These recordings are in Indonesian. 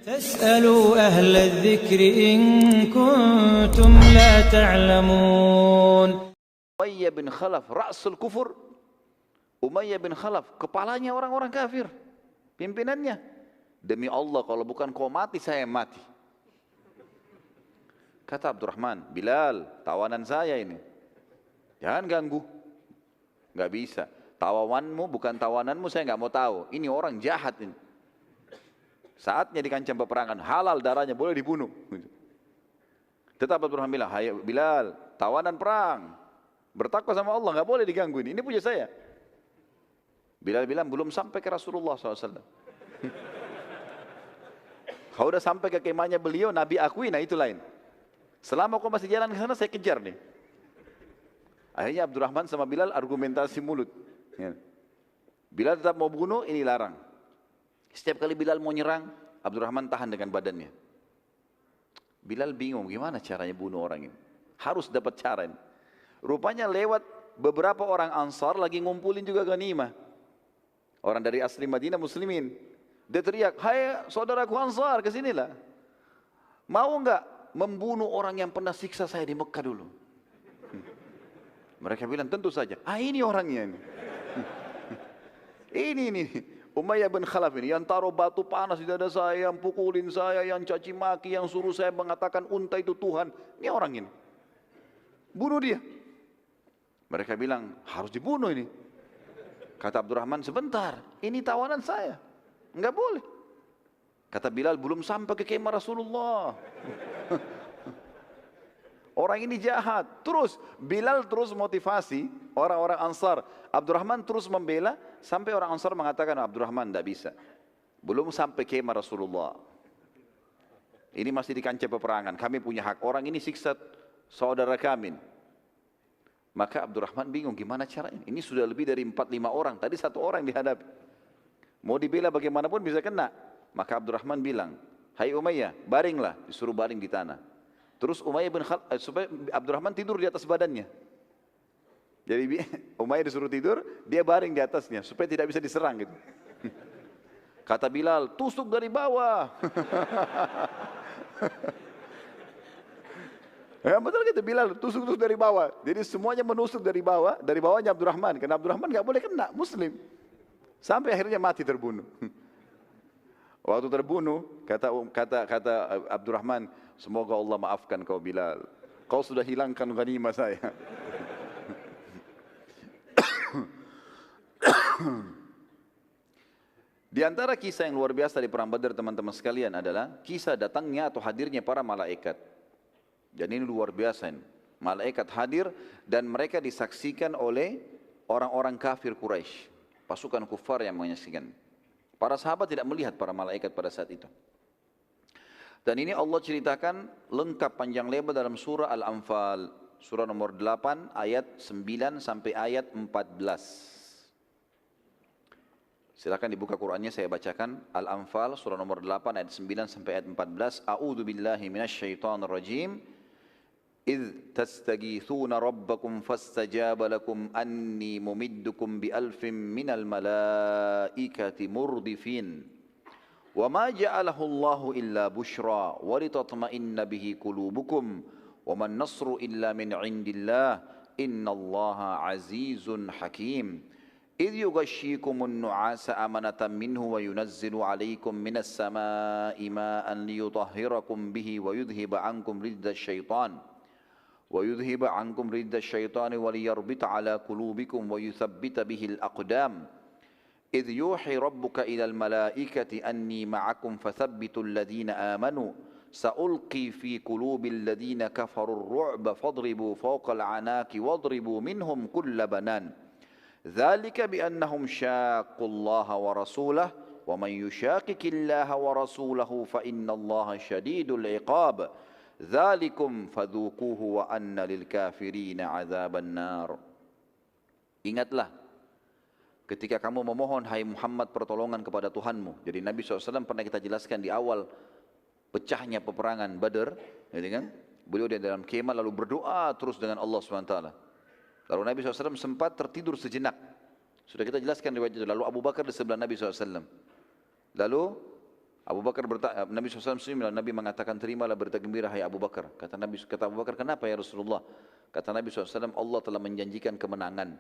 فاسألوا أهل الذكر إن كنتم لا تعلمون. Umayyah bin Khalaf, Ra'sul Kufur. Umayyah bin Khalaf, kepalanya orang-orang kafir, pimpinannya. Demi Allah, kalau bukan kau mati, saya mati. Kata Abdurrahman, Bilal, tawanan saya ini. Jangan ganggu. Gak bisa. Tawawanmu bukan tawananmu, saya gak mau tahu. Ini orang jahat ini. Saatnya di kancah peperangan, halal darahnya, boleh dibunuh. Tetap Abdurrahman bilang, hai Bilal, tawanan perang. Bertakwa sama Allah, gak boleh diganggu ini punya saya. Bilal bilang, belum sampai ke Rasulullah SAW. Kalau udah sampai ke kemahnya beliau, Nabi akui, nah itu lain. Selama kau masih jalan ke sana, saya kejar nih. Akhirnya Abdurrahman sama Bilal argumentasi mulut. Bilal tetap mau bunuh, ini larang. Setiap kali Bilal mau nyerang, Abdurrahman tahan dengan badannya. Bilal bingung, gimana caranya bunuh orang ini? Harus dapat cara ini. Rupanya lewat beberapa orang Ansar lagi ngumpulin juga ghanimah. Orang dari asli Madinah muslimin. Dia teriak, hai saudaraku Ansar, kesinilah. Mau enggak membunuh orang yang pernah siksa saya di Mekah dulu? Mereka bilang, tentu saja. Ini orangnya ini. Ini. Umayyah bin Khalaf ini, yang taruh batu panas di dada saya, yang pukulin saya, yang caci maki, yang suruh saya mengatakan unta itu Tuhan. Ini orang ini. Bunuh dia. Mereka bilang, harus dibunuh ini. Kata Abdurrahman, sebentar, ini tawanan saya. Enggak boleh. Kata Bilal, belum sampai ke kemah Rasulullah. Orang ini jahat. Terus Bilal terus motivasi orang-orang Ansar. Abdurrahman terus membela sampai orang Ansar mengatakan, Abdurrahman tidak bisa. Belum sampai kemah Rasulullah. Ini masih di kancah peperangan. Kami punya hak. Orang ini siksa saudara kami. Maka Abdurrahman bingung gimana caranya. Ini sudah lebih dari 4-5 orang. Tadi 1 orang dihadapi. Mau dibela bagaimanapun bisa kena. Maka Abdurrahman bilang, hai Umayyah, baringlah. Disuruh baring di tanah. Terus Umayyah bin Khalaf, supaya Abdurrahman tidur di atas badannya. Jadi Umayyah disuruh tidur, dia baring di atasnya supaya tidak bisa diserang gitu. Kata Bilal, tusuk dari bawah. Ya, betul gitu Bilal, tusuk dari bawah. Jadi semuanya menusuk dari bawah, dari bawahnya Abdurrahman. Karena Abdurrahman nggak boleh kena, Muslim. Sampai akhirnya mati terbunuh. Waktu terbunuh, kata Abdurrahman, semoga Allah maafkan kau Bilal. Kau sudah hilangkan ghanimah saya. Di antara kisah yang luar biasa di perang Badar teman-teman sekalian adalah kisah datangnya atau hadirnya para malaikat. Dan ini luar biasa ini. Malaikat hadir dan mereka disaksikan oleh orang-orang kafir Quraisy, pasukan kufar yang menyaksikan. Para sahabat tidak melihat para malaikat pada saat itu. Dan ini Allah ceritakan lengkap panjang lebar dalam surah Al-Anfal, surah nomor 8 ayat 9 sampai ayat 14. Silakan dibuka Qur'annya, saya bacakan. Al-Anfal surah nomor 8 ayat 9 sampai ayat 14. A'udzu billahi minasyaitonir rajim. إذ تستغيثون ربكم فاستجاب لكم أني ممدكم بألف من الملائكة مردفين وما جعله الله إلا بشرى ولتطمئن به قلوبكم وما النصر إلا من عند الله إن الله عزيز حكيم إذ يغشيكم النعاس أمنة منه وينزل عليكم من السماء ماء ليطهركم به ويذهب عنكم رجز الشيطان وليربط على قلوبكم ويثبت به الأقدام إذ يوحي ربك إلى الملائكة أني معكم فثبتوا الذين آمنوا سألقي في قلوب الذين كفروا الرعب فاضربوا فوق العناق واضربوا منهم كل بنان ذلك بأنهم شاقوا الله ورسوله ومن يشاقق الله ورسوله فإن الله شديد العقاب Dzalikum fadzuquhu wa anna lil kafirina adzaban nar. Ingatlah ketika kamu memohon hai Muhammad pertolongan kepada Tuhanmu. Jadi Nabi SAW pernah kita jelaskan di awal pecahnya peperangan Badar, gitu kan? Beliau di dalam kemah lalu berdoa terus dengan Allah SWT. Lalu Nabi SAW sempat tertidur sejenak. Sudah kita jelaskan riwayat itu. Lalu Abu Bakar di sebelah Nabi SAW. Lalu Nabi SAW senyum, Nabi mengatakan, terimalah berita gembira hai Abu Bakar. Kata Abu Bakar, kenapa ya Rasulullah? Kata Nabi SAW, Allah telah menjanjikan kemenangan.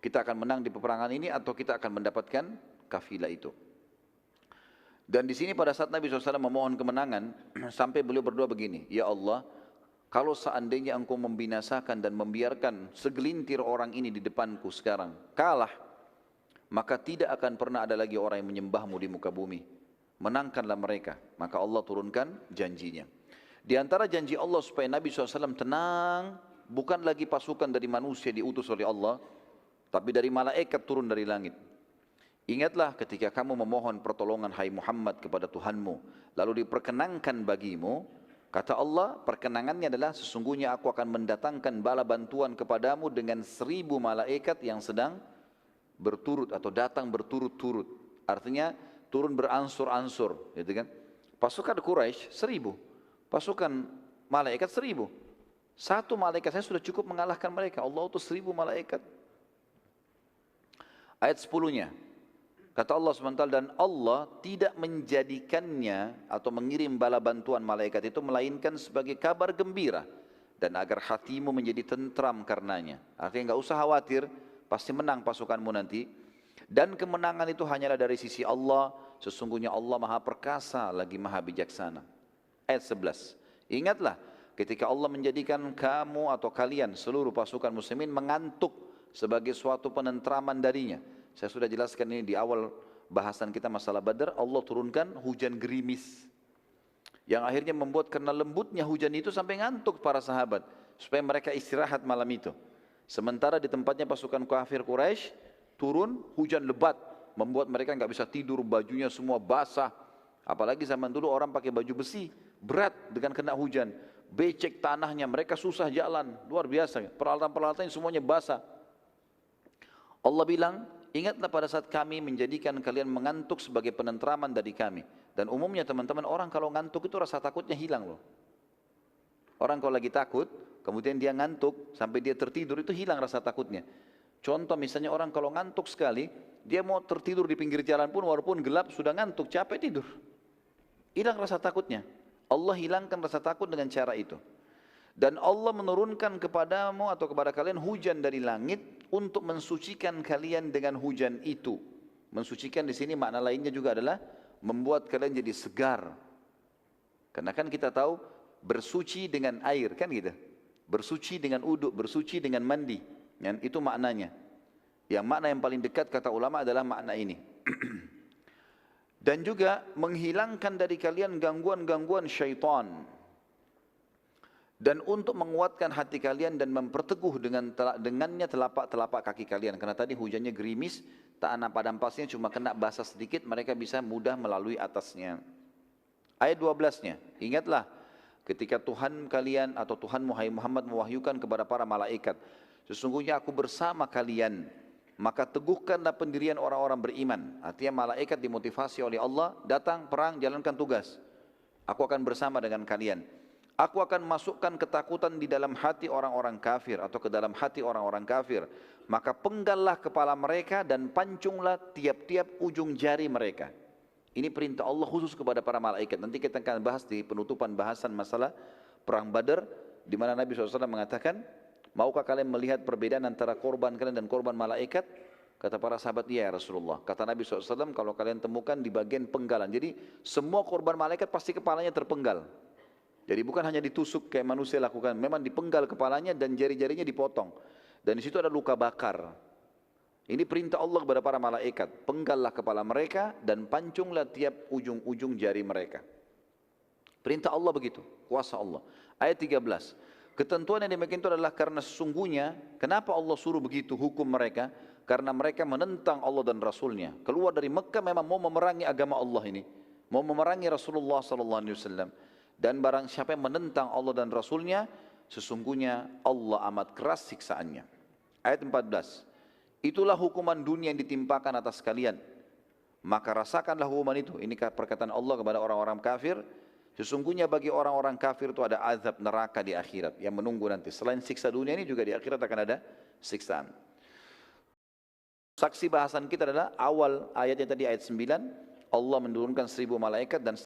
Kita akan menang di peperangan ini atau kita akan mendapatkan kafilah itu. Dan di sini pada saat Nabi SAW memohon kemenangan, sampai beliau berdoa begini, ya Allah, kalau seandainya engkau membinasakan dan membiarkan segelintir orang ini di depanku sekarang kalah, maka tidak akan pernah ada lagi orang yang menyembahmu di muka bumi. Menangkanlah mereka. Maka Allah turunkan janjinya. Di antara janji Allah supaya Nabi SAW tenang, bukan lagi pasukan dari manusia diutus oleh Allah, tapi dari malaikat turun dari langit. Ingatlah ketika kamu memohon pertolongan hai Muhammad kepada Tuhanmu, lalu diperkenankan bagimu, kata Allah, perkenangannya adalah sesungguhnya aku akan mendatangkan bala bantuan kepadamu dengan 1000 malaikat yang sedang berturut atau datang berturut-turut. Artinya turun beransur-ansur, gitu kan? Pasukan Quraisy 1000, pasukan malaikat 1000. Satu malaikat saya sudah cukup mengalahkan mereka. Allah utus 1000 malaikat. Ayat 10-nya. Kata Allah SWT, dan Allah tidak menjadikannya atau mengirim bala bantuan malaikat itu melainkan sebagai kabar gembira dan agar hatimu menjadi tentram karenanya. Artinya enggak usah khawatir, pasti menang pasukanmu nanti. Dan kemenangan itu hanyalah dari sisi Allah. Sesungguhnya Allah maha perkasa lagi maha bijaksana. Ayat 11. Ingatlah ketika Allah menjadikan kamu atau kalian seluruh pasukan muslimin mengantuk sebagai suatu penentraman darinya. Saya sudah jelaskan ini di awal bahasan kita masalah Badar. Allah turunkan hujan gerimis yang akhirnya membuat karena lembutnya hujan itu sampai ngantuk para sahabat supaya mereka istirahat malam itu. Sementara di tempatnya pasukan kafir Quraisy turun hujan lebat, membuat mereka nggak bisa tidur, bajunya semua basah. Apalagi zaman dulu orang pakai baju besi, berat dengan kena hujan. Becek tanahnya, mereka susah jalan, luar biasa. Peralatan-peralatannya semuanya basah. Allah bilang, ingatlah pada saat kami menjadikan kalian mengantuk sebagai penentraman dari kami. Dan umumnya teman-teman, orang kalau ngantuk itu rasa takutnya hilang loh. Orang kalau lagi takut, kemudian dia ngantuk, sampai dia tertidur, itu hilang rasa takutnya. Contoh misalnya orang kalau ngantuk sekali, dia mau tertidur di pinggir jalan pun walaupun gelap sudah ngantuk, capek tidur. Hilang rasa takutnya. Allah hilangkan rasa takut dengan cara itu. Dan Allah menurunkan kepadamu atau kepada kalian hujan dari langit untuk mensucikan kalian dengan hujan itu. Mensucikan di sini makna lainnya juga adalah membuat kalian jadi segar. Karena kan kita tahu bersuci dengan air kan gitu. Bersuci dengan uduk, bersuci dengan mandi. Itu maknanya. Yang makna yang paling dekat kata ulama adalah makna ini. Dan juga menghilangkan dari kalian gangguan-gangguan syaitan. Dan untuk menguatkan hati kalian dan memperteguh dengannya telapak-telapak kaki kalian. Karena tadi hujannya gerimis, tak ada padam pasnya, cuma kena basah sedikit, mereka bisa mudah melalui atasnya. Ayat 12-nya, ingatlah ketika Tuhan kalian atau Tuhan Muhammad mewahyukan kepada para malaikat, sesungguhnya aku bersama kalian, maka teguhkanlah pendirian orang-orang beriman. Artinya malaikat dimotivasi oleh Allah, datang perang, jalankan tugas. Aku akan bersama dengan kalian. Aku akan masukkan ketakutan di dalam hati orang-orang kafir atau ke dalam hati orang-orang kafir. Maka penggallah kepala mereka dan pancunglah tiap-tiap ujung jari mereka. Ini perintah Allah khusus kepada para malaikat. Nanti kita akan bahas di penutupan bahasan masalah perang Badar, di mana Nabi SAW mengatakan, maukah kalian melihat perbedaan antara korban kalian dan korban malaikat? Kata para sahabat, iya ya Rasulullah. Kata Nabi SAW, kalau kalian temukan di bagian penggalan. Jadi semua korban malaikat pasti kepalanya terpenggal. Jadi bukan hanya ditusuk kayak manusia lakukan, memang dipenggal kepalanya dan jari-jarinya dipotong. Dan di situ ada luka bakar. Ini perintah Allah kepada para malaikat. Penggallah kepala mereka dan pancunglah tiap ujung-ujung jari mereka. Perintah Allah begitu, kuasa Allah. Ayat 13. Ketentuan yang demikian itu adalah karena sesungguhnya, kenapa Allah suruh begitu hukum mereka? Karena mereka menentang Allah dan Rasulnya. Keluar dari Mekah memang mau memerangi agama Allah ini. Mau memerangi Rasulullah SAW. Dan barang siapa yang menentang Allah dan Rasulnya, sesungguhnya Allah amat keras siksaannya. Ayat 14. Itulah hukuman dunia yang ditimpakan atas kalian. Maka rasakanlah hukuman itu. Ini perkataan Allah kepada orang-orang kafir. Sesungguhnya bagi orang-orang kafir itu ada azab neraka di akhirat yang menunggu nanti. Selain siksa dunia ini juga di akhirat akan ada siksaan. Saksi bahasan kita adalah awal ayatnya tadi ayat 9. Allah menurunkan 1000 malaikat dan